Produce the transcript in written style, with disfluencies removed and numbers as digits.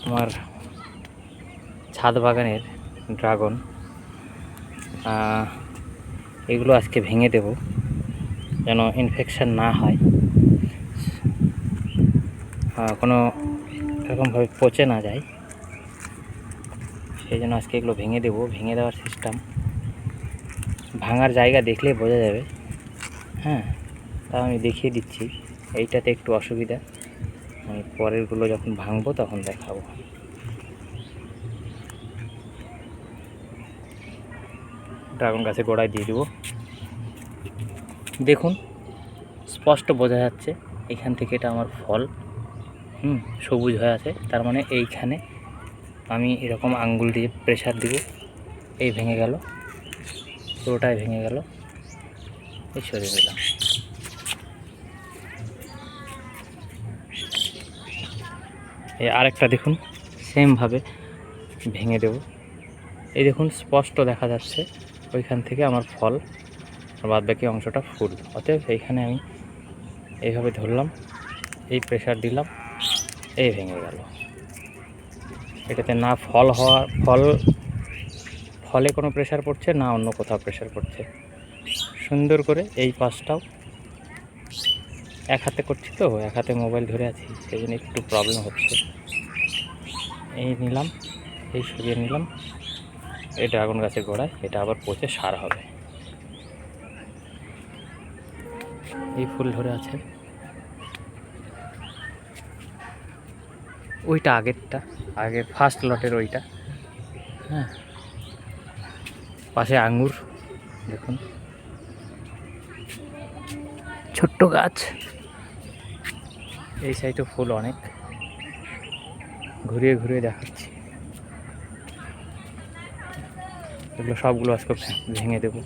আমার ছাদ বাগানের ড্রাগন, এগুলো আজকে ভেঙে দেব যেন ইনফেকশন না হয়, কোনো এরকমভাবে পচে না যায়। সেই জন্য আজকে এগুলো ভেঙে দেব। ভেঙে দেওয়ার সিস্টেম, ভাঙার জায়গা দেখলেই বোঝা যাবে। হ্যাঁ, তা আমি দেখিয়ে দিচ্ছি। এইটাতে একটু অসুবিধা, আমি পরেরগুলো যখন ভাঙবো তখন দেখাবো। ড্রাগন গাছে গোড়ায় দিয়ে দেবো। দেখুন, স্পষ্ট বোঝা যাচ্ছে এখান থেকে এটা আমার ফল সবুজ হয়ে আছে। তার মানে এইখানে আমি এরকম আঙ্গুল দিয়ে প্রেসার দিব, এই ভেঙে গেল, পুরোটাই ভেঙে গেল। এই সরিয়ে দিলাম। এই আরেকটা দেখুন, সেমভাবে ভেঙে দেব। এই দেখুন, স্পষ্ট দেখা যাচ্ছে ওইখান থেকে আমার ফল, আর বাদ বাকি অংশটা ফুল। অতএব এইখানে আমি এইভাবে ধরলাম, এই প্রেসার দিলাম, এই ভেঙে গেল। এটাতে না ফলে কোনো প্রেসার পড়ছে, না অন্য কোথাও প্রেসার পড়ছে। সুন্দর করে এই পাশটাও এক হাতে করছি, তো এক হাতে মোবাইল ধরে আছি, সেই জন্য একটু প্রবলেম হচ্ছে। এই নিলাম, এই সরিয়ে নিলাম। এই ড্রাগন গাছের গোড়ায় এটা আবার পচে সার হবে। এই ফুল ধরে আছে, ওইটা আগেরটা, আগের ফার্স্ট লটের ওইটা। হ্যাঁ, পাশে আঙ্গুর দেখুন, ছোট্ট গাছ। এই সাইডে ফুল অনেক, ঘুরিয়ে ঘুরিয়ে দেখাচ্ছি। এগুলো সবগুলো আজকে ভেঙে দেবো।